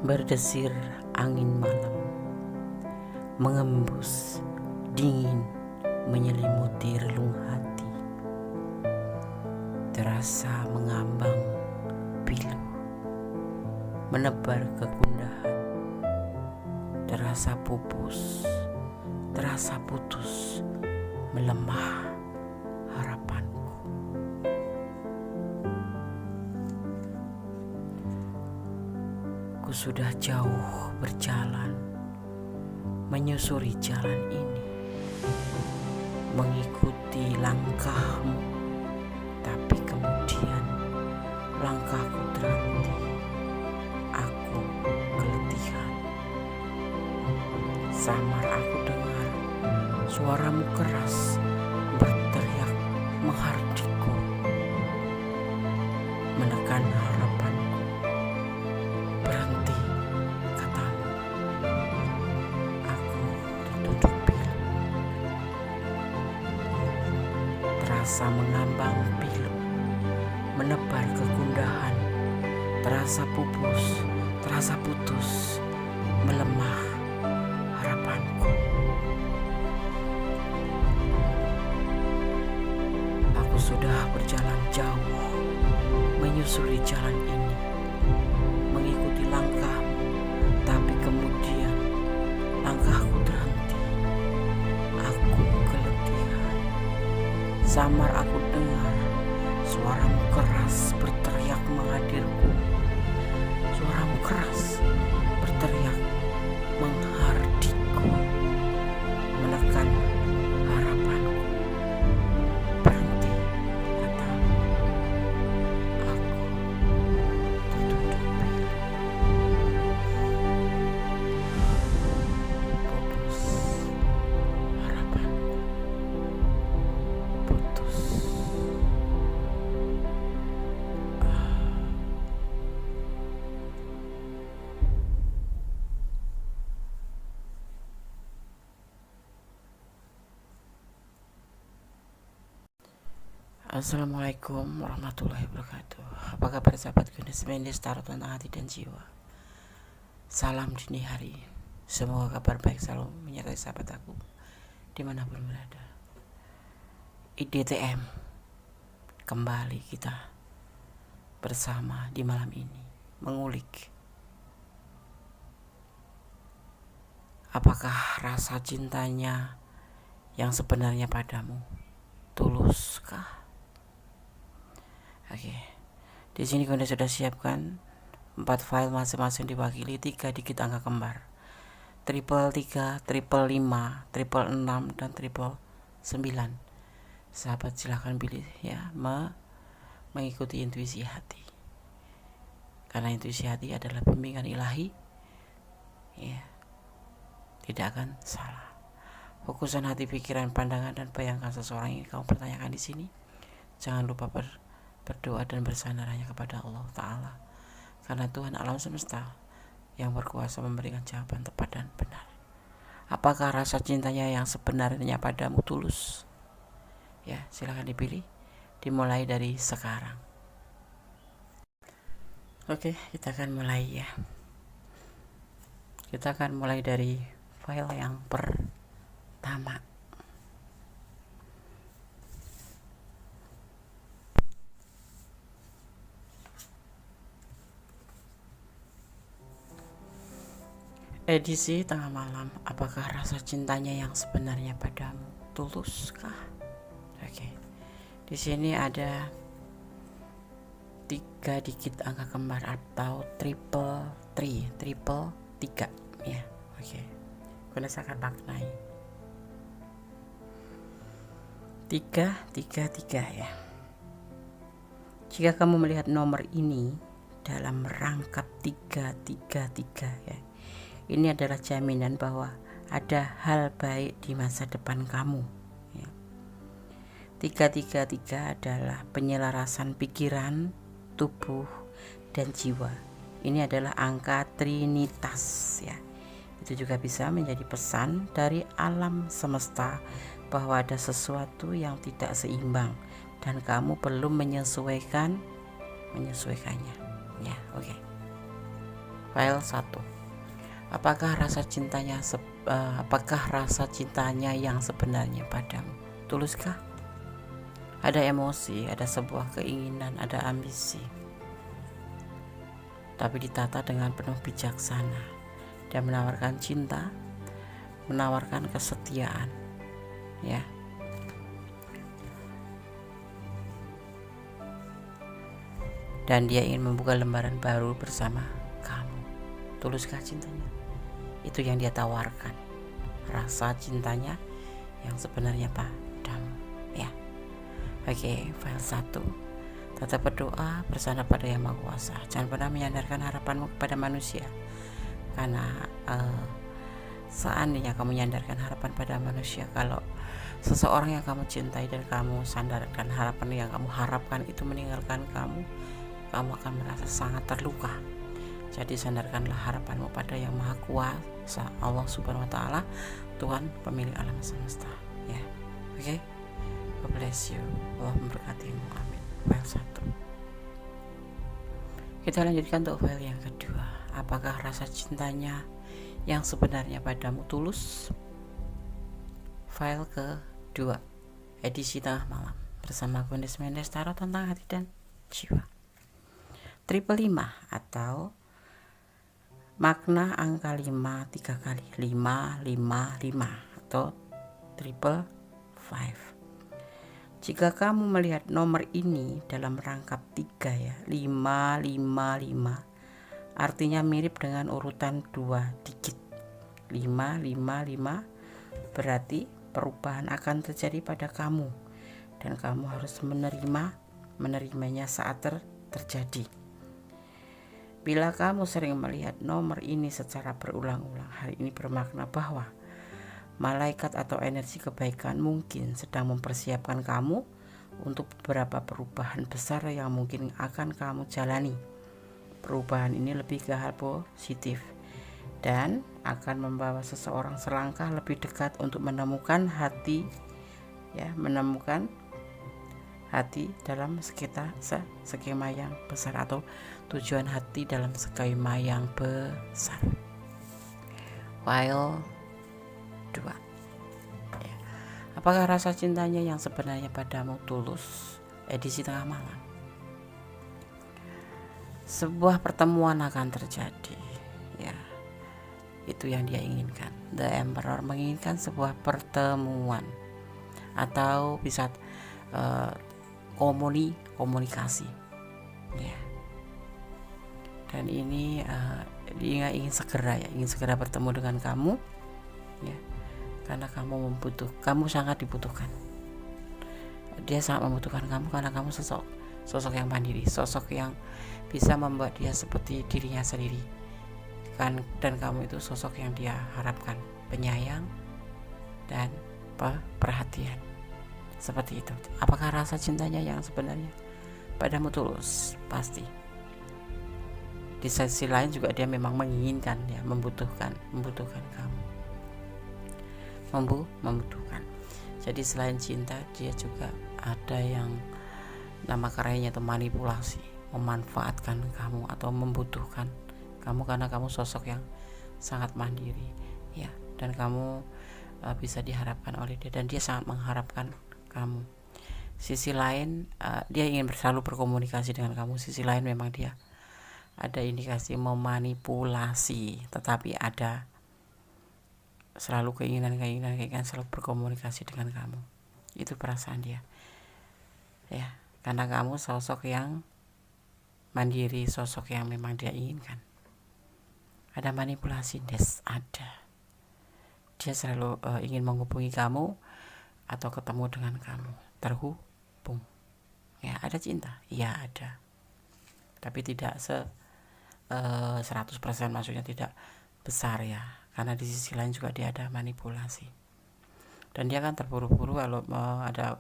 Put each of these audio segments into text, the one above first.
Berdesir angin malam, mengembus dingin menyelimuti relung hati. Terasa mengambang pilu, menebar kegundahan. Terasa pupus, terasa putus, melemah harapanku. Ku sudah jauh berjalan, menyusuri jalan ini, mengikuti langkahmu, tapi kemudian langkahku terhenti. Aku keletihan. Samar aku dengar suaramu keras berteriak menghardikku, menekan harapanku. Berhenti, katamu. Aku tertutup pilu. Terasa mengambang pilu, menebar kegundahan. Terasa pupus, terasa putus, melemah harapanku. Aku sudah berjalan jauh, menyusuri jalan ini, mengikuti langkahmu, tapi kemudian langkahku terhenti. Aku keletihan. Samar aku dengar suaramu keras berteriak menghadirku. Suaramu keras berteriak menghardikku, menekan harapanku. Berhenti, katamu. Aku tertutup pilu. Pupus harapanku. Putus. Assalamualaikum warahmatullahi wabarakatuh. Apa kabar sahabat Gunis Mendis Tarot tentang hati dan jiwa. Salam dini hari. Semoga kabar baik selalu menyertai sahabat aku dimanapun berada. IDTM, kembali kita bersama di malam ini mengulik apakah rasa cintanya yang sebenarnya padamu tuluskah? Oke, di sini Anda sudah siapkan 4 file masing-masing diwakili 3 digit angka kembar, 333, 555, 666, dan 999. Sahabat silahkan pilih ya, mengikuti intuisi hati, karena intuisi hati adalah bimbingan ilahi, ya, tidak akan salah. Fokusan hati, pikiran, pandangan, dan bayangkan seseorang yang kamu pertanyakan di sini. Jangan lupa berdoa dan bersandar hanya kepada Allah Ta'ala, karena Tuhan alam semesta yang berkuasa memberikan jawaban tepat dan benar. Apakah rasa cintanya yang sebenarnya padamu tulus? Ya, silakan dipilih, dimulai dari sekarang. Oke, kita akan mulai ya. Kita akan mulai dari file yang pertama. Edisi tengah malam. Apakah rasa cintanya yang sebenarnya padamu tuluskah? Oke. Di sini ada 3 digit angka kembar atau triple 3 ya. Oke. Kita akan maknai 333 ya. Jika kamu melihat nomor ini dalam rangkap 333 ya, ini adalah jaminan bahwa ada hal baik di masa depan kamu ya. 333 adalah penyelarasan pikiran, tubuh, dan jiwa. Ini adalah angka trinitas ya. Itu juga bisa menjadi pesan dari alam semesta bahwa ada sesuatu yang tidak seimbang dan kamu belum menyesuaikannya ya. Oke. File 1. Apakah rasa cintanya yang sebenarnya padamu? Tuluskah? Ada emosi, ada sebuah keinginan, ada ambisi, tapi ditata dengan penuh bijaksana. Dia menawarkan cinta, menawarkan kesetiaan, ya. Dan dia ingin membuka lembaran baru bersama kamu. Tuluskah cintanya? Itu yang dia tawarkan. Rasa cintanya yang sebenarnya padamu, ya. Oke, file 1. Tetap berdoa, bersandar pada Yang Maha Kuasa. Jangan pernah menyandarkan harapanmu kepada manusia, karena seandainya kamu menyandarkan harapan pada manusia, kalau seseorang yang kamu cintai dan kamu sandarkan harapan yang kamu harapkan itu meninggalkan kamu akan merasa sangat terluka. Jadi sandarkanlah harapanmu pada Yang Maha Kuasa, Allah Subhanahu wa Ta'ala, Tuhan pemilik alam semesta, ya. Oke. God bless you. Allah memberkatimu. Amin. File 1. Kita lanjutkan untuk file yang kedua. Apakah rasa cintanya yang sebenarnya padamu tulus? File kedua, edisi tengah malam, bersama Gondes Mendes, Tarot tentang hati dan jiwa. 555 atau makna angka 5 3 kali, 555 atau 555. Jika kamu melihat nomor ini dalam rangkap 3, ya, 555, artinya mirip dengan urutan 2 digit. 555 berarti perubahan akan terjadi pada kamu, dan kamu harus menerimanya saat terjadi. Bila kamu sering melihat nomor ini secara berulang-ulang, hal ini bermakna bahwa malaikat atau energi kebaikan mungkin sedang mempersiapkan kamu untuk beberapa perubahan besar yang mungkin akan kamu jalani. Perubahan ini lebih ke hal positif dan akan membawa seseorang selangkah lebih dekat untuk menemukan hati, ya, menemukan hati dalam skema yang besar, atau tujuan hati dalam skema yang besar. File 2. Ya. Apakah rasa cintanya yang sebenarnya padamu tulus? Edisi tengah malam. Sebuah pertemuan akan terjadi, ya. Itu yang dia inginkan. The Emperor menginginkan sebuah pertemuan, atau bisa komunikasi, ya. Dan ini dia ingin segera bertemu dengan kamu, ya, karena kamu sangat dibutuhkan. Dia sangat membutuhkan kamu karena kamu sosok yang mandiri, sosok yang bisa membuat dia seperti dirinya sendiri kan, dan kamu itu sosok yang dia harapkan, penyayang dan perhatian. Seperti itu. Apakah rasa cintanya yang sebenarnya padamu tulus? Pasti. Di sisi lain juga dia memang menginginkan, ya, membutuhkan kamu. Membutuhkan. Jadi selain cinta, dia juga ada yang nama kerennya itu manipulasi, memanfaatkan kamu atau membutuhkan kamu karena kamu sosok yang sangat mandiri, ya, dan kamu bisa diharapkan oleh dia, dan dia sangat mengharapkan kamu. Sisi lain, dia ingin selalu berkomunikasi dengan kamu. Sisi lain memang dia ada indikasi memanipulasi, tetapi ada selalu keinginan selalu berkomunikasi dengan kamu. Itu perasaan dia, ya, karena kamu sosok yang mandiri, sosok yang memang dia inginkan. Ada manipulasi, ada. Dia selalu ingin menghubungi kamu atau ketemu dengan kamu, terhubung, ya. Ada cinta, ya ada, tapi tidak 100%, maksudnya tidak besar, ya, karena di sisi lain juga dia ada manipulasi, dan dia akan terburu-buru kalau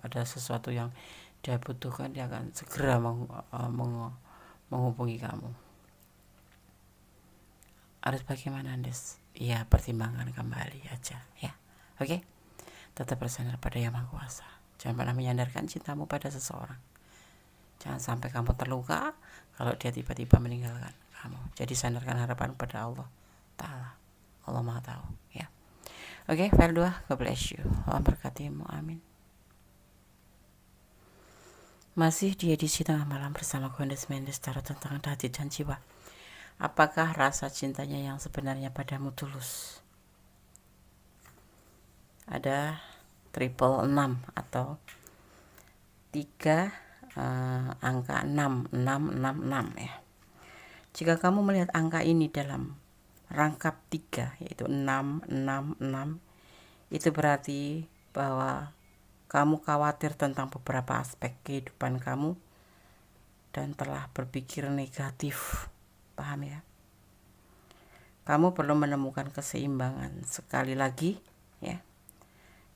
ada sesuatu yang dia butuhkan, dia akan segera menghubungi kamu. Harus bagaimana, Andes? Ya, pertimbangkan kembali aja, ya. Oke. Tetap bersandar pada Yang Maha Kuasa. Jangan pernah menyandarkan cintamu pada seseorang. Jangan sampai kamu terluka kalau dia tiba-tiba meninggalkan kamu. Jadi sandarkan harapan pada Allah Ta'ala. Allah Maha Tahu ya. Oke, file 2. God bless you. Allah berkatimu. Amin. Masih di edisi tengah malam bersama Gondes Mendes, tarot tentang hati dan jiwa. Apakah rasa cintanya yang sebenarnya padamu tulus? Ada triple 6 atau 3 angka 6 ya. Jika kamu melihat angka ini dalam rangkap 3, yaitu 6, itu berarti bahwa kamu khawatir tentang beberapa aspek kehidupan kamu dan telah berpikir negatif. Paham ya? Kamu perlu menemukan keseimbangan sekali lagi ya,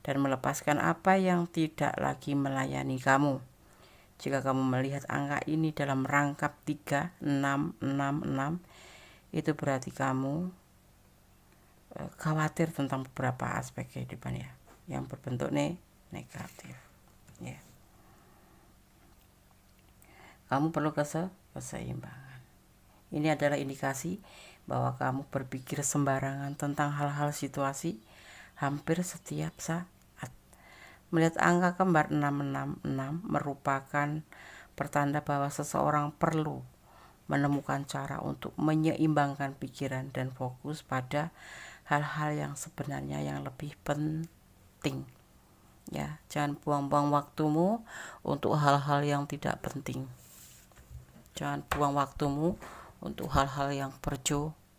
dan melepaskan apa yang tidak lagi melayani kamu. Jika kamu melihat angka ini dalam rangkap 3, 6, itu berarti kamu khawatir tentang beberapa aspek kehidupan ya, yang berbentuk negatif ya. Kamu perlu keseimbangan. Ini adalah indikasi bahwa kamu berpikir sembarangan tentang hal-hal situasi hampir setiap saat. Melihat angka kembar 666 merupakan pertanda bahwa seseorang perlu menemukan cara untuk menyeimbangkan pikiran dan fokus pada hal-hal yang sebenarnya yang lebih penting. Ya, jangan buang-buang waktumu untuk hal-hal yang tidak penting. Jangan buang waktumu untuk hal-hal yang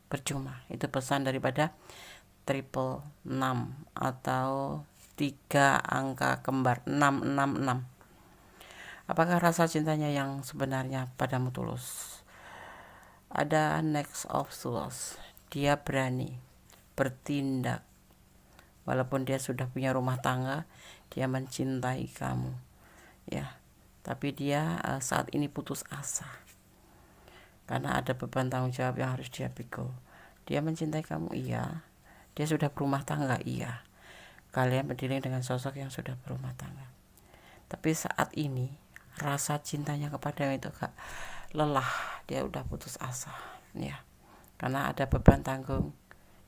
percuma. Itu pesan daripada triple 6 atau 3 angka kembar 666. Apakah rasa cintanya yang sebenarnya padamu tulus? Ada Next of Swords. Dia berani bertindak. Walaupun dia sudah punya rumah tangga, dia mencintai kamu ya, tapi dia saat ini putus asa karena ada beban tanggung jawab yang harus dia pikul. Dia mencintai kamu, iya. Dia sudah berumah tangga, iya. Kalian berdiri dengan sosok yang sudah berumah tangga, tapi saat ini rasa cintanya kepada itu gak lelah, dia udah putus asa ya, karena ada beban tanggung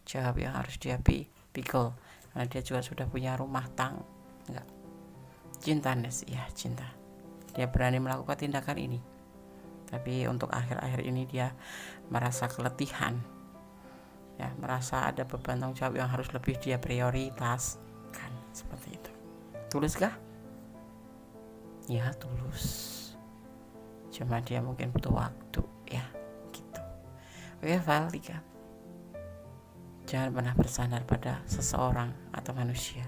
jawab yang harus dia pikul. Karena dia juga sudah punya rumah tangga. Enggak. Cinta ya, cinta. Dia berani melakukan tindakan ini. Tapi untuk akhir-akhir ini dia merasa keletihan. Ya, merasa ada beban tanggung jawab yang harus lebih dia prioritaskan, seperti itu. Tuluskah? Ya, tulus. Cuma dia mungkin butuh waktu ya, gitu. Oke, file 3. Jangan pernah bersandar pada seseorang atau manusia.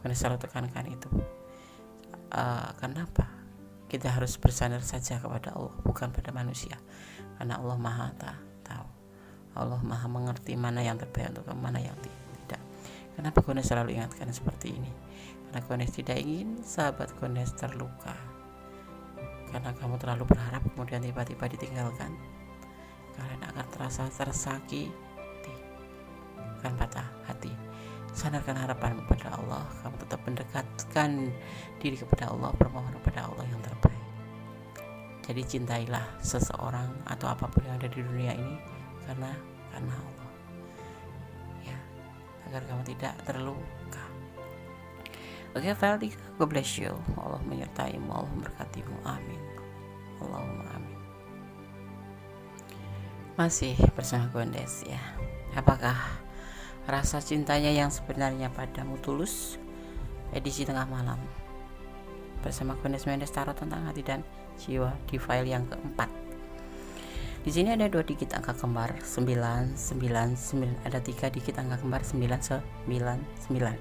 Karena selalu tekankan itu. Kenapa? Kita harus bersandar saja kepada Allah, bukan pada manusia. Karena Allah Maha Tahu. Allah Maha mengerti mana yang terbaik untuk kamu, mana yang tidak. Kenapa Gondes selalu ingatkan seperti ini? Karena Gondes tidak ingin sahabat Gondes terluka. Karena kamu terlalu berharap kemudian tiba-tiba ditinggalkan. Kalian akan terasa tersakiti, akan patah hati. Sandarkan harapan kepada Allah. Kamu tetap mendekatkan diri kepada Allah, bermohon kepada Allah yang terbaik. Jadi cintailah seseorang atau apapun yang ada di dunia ini karena Allah ya, agar kamu tidak terluka. Oke, file 3. God bless you. Allah menyertaimu, Allah memberkatimu. Amin. Allahumma amin. Masih bersama Gondes ya. Apakah rasa cintanya yang sebenarnya padamu tulus? Edisi tengah malam bersama Gondes Mendes, tarot tentang hati dan jiwa di file yang keempat. Di sini ada 2 digit angka kembar 999, ada 3 digit angka kembar 999.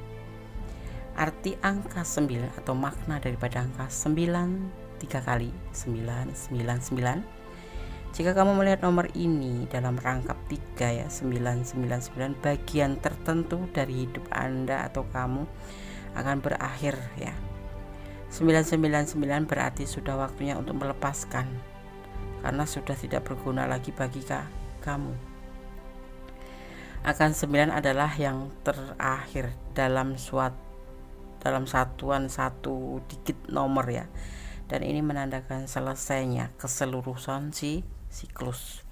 Arti angka 9 atau makna daripada angka 9 3 kali 999. Jika kamu melihat nomor ini dalam rangkap 3 ya, 999, bagian tertentu dari hidup Anda atau kamu akan berakhir ya. 999 berarti sudah waktunya untuk melepaskan, karena sudah tidak berguna lagi bagi kamu. Angka 9 adalah yang terakhir dalam satuan 1 digit nomor ya. Dan ini menandakan selesainya keseluruhan siklus.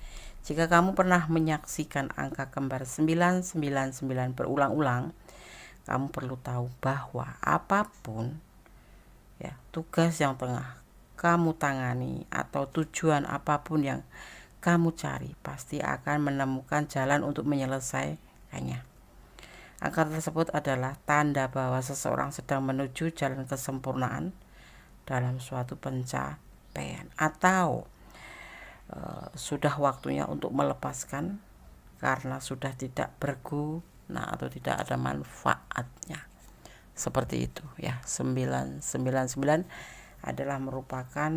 Jika kamu pernah menyaksikan angka kembar 999 berulang-ulang, kamu perlu tahu bahwa apapun ya tugas yang tengah kamu tangani atau tujuan apapun yang kamu cari, pasti akan menemukan jalan untuk menyelesaikannya. Angka tersebut adalah tanda bahwa seseorang sedang menuju jalan kesempurnaan dalam suatu pencapaian, atau sudah waktunya untuk melepaskan karena sudah tidak berguna atau tidak ada manfaatnya. Seperti itu ya. 999 adalah merupakan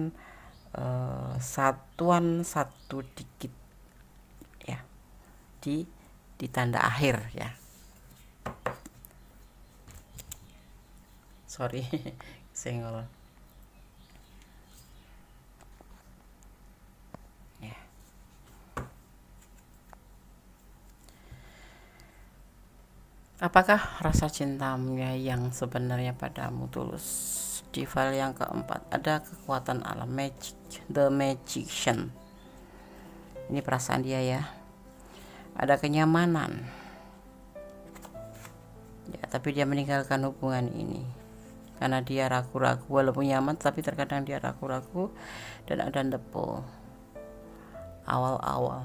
satuan satu digit ya di tanda akhir ya. Sorry senggol ya. Apakah rasa cintamu yang sebenarnya padamu tulus? Di file yang keempat ada kekuatan alam, magic, the magician. Ini perasaan dia ya. Ada kenyamanan ya, tapi dia meninggalkan hubungan ini karena dia ragu-ragu. Walaupun nyaman, tapi terkadang dia ragu-ragu. Dan ada depo awal-awal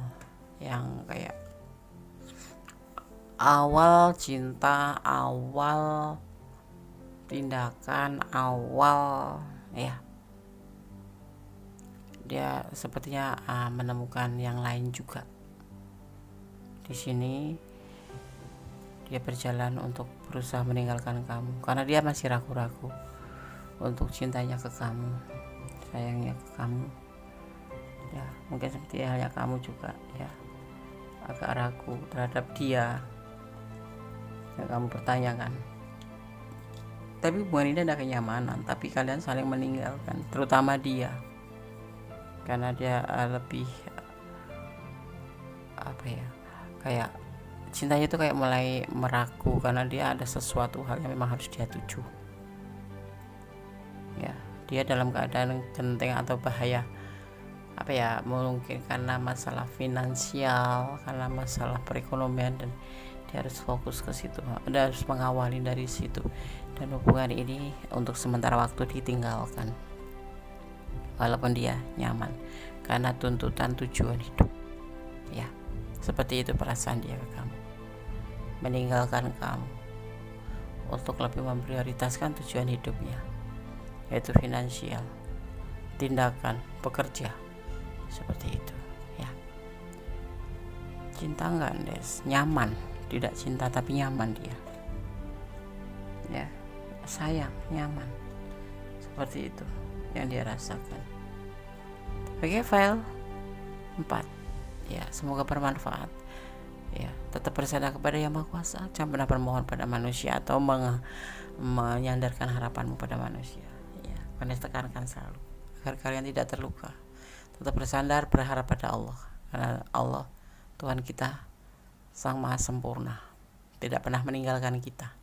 yang kayak awal cinta, awal tindakan, awal ya. Dia sepertinya menemukan yang lain juga. Di sini dia berjalan untuk berusaha meninggalkan kamu karena dia masih ragu-ragu untuk cintanya ke kamu, sayangnya ke kamu ya. Mungkin seperti halnya kamu juga ya, agak ragu terhadap dia yang kamu pertanyakan. Tapi hubungan ini ada kenyamanan, tapi kalian saling meninggalkan, terutama dia karena dia lebih apa ya, kayak cintanya itu kayak mulai meragu karena dia ada sesuatu hal yang memang harus dia tuju ya. Dia dalam keadaan genting atau bahaya apa ya, mungkin karena masalah finansial, karena masalah perekonomian, dan dia harus fokus ke situ, dia harus mengawali dari situ. Dan hubungan ini untuk sementara waktu ditinggalkan walaupun dia nyaman karena tuntutan tujuan hidup ya. Seperti itu perasaan dia ke kamu, meninggalkan kamu untuk lebih memprioritaskan tujuan hidupnya, yaitu finansial, tindakan, bekerja, seperti itu ya. Cinta enggak, Des? Nyaman, tidak cinta tapi nyaman dia ya, sayang, nyaman, seperti itu yang dia rasakan. Oke, file 4 ya, semoga bermanfaat ya. Tetap bersandar kepada Yang Maha Kuasa, jangan pernah bermohon pada manusia atau menyandarkan harapanmu pada manusia ya. Kalian tekankan selalu agar kalian tidak terluka. Tetap bersandar, berharap pada Allah, karena Allah Tuhan kita Sang Maha Sempurna, tidak pernah meninggalkan kita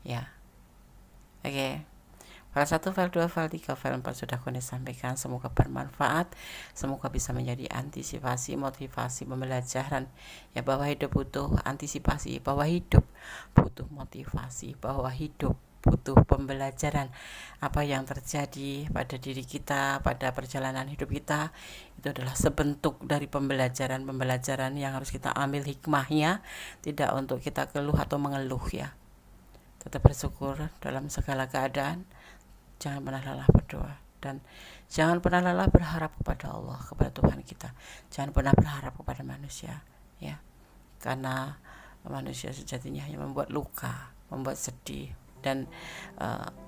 ya. Oke. File 1, file 2, file 3, file 4 sudah Kone sampaikan. Semoga bermanfaat, semoga bisa menjadi antisipasi, motivasi, pembelajaran ya, bahwa hidup butuh antisipasi, bahwa hidup butuh motivasi, bahwa hidup butuh pembelajaran. Apa yang terjadi pada diri kita, pada perjalanan hidup kita, itu adalah sebentuk dari pembelajaran yang harus kita ambil hikmahnya, tidak untuk kita keluh atau mengeluh ya. Tetap bersyukur dalam segala keadaan, jangan pernah lelah berdoa, dan jangan pernah lelah berharap kepada Allah, kepada Tuhan kita. Jangan pernah berharap kepada manusia ya, karena manusia sejatinya hanya membuat luka, membuat sedih. Dan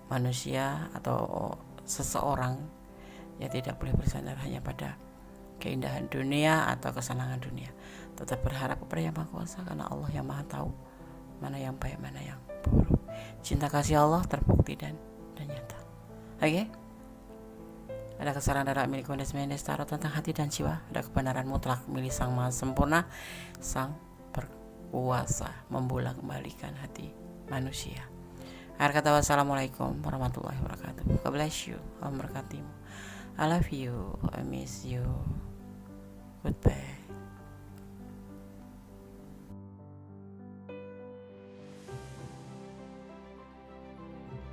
manusia atau seseorang ya tidak boleh bersandar hanya pada keindahan dunia atau kesenangan dunia. Tetap berharap kepada Yang Maha Kuasa, karena Allah yang Maha tahu mana yang baik, mana yang buruk. Cinta kasih Allah terbukti dan nyata. Oke. Ada kesalahan darah milik Kondes Mendes Tarot tentang hati dan jiwa. Ada kebenaran mutlak milik Sang Maha Sempurna, Sang Berkuasa membolak kembalikan hati manusia. Akhir kata, wassalamualaikum warahmatullahi wabarakatuh. God bless you. Allah memberkatimu. I love you. I miss you. Goodbye.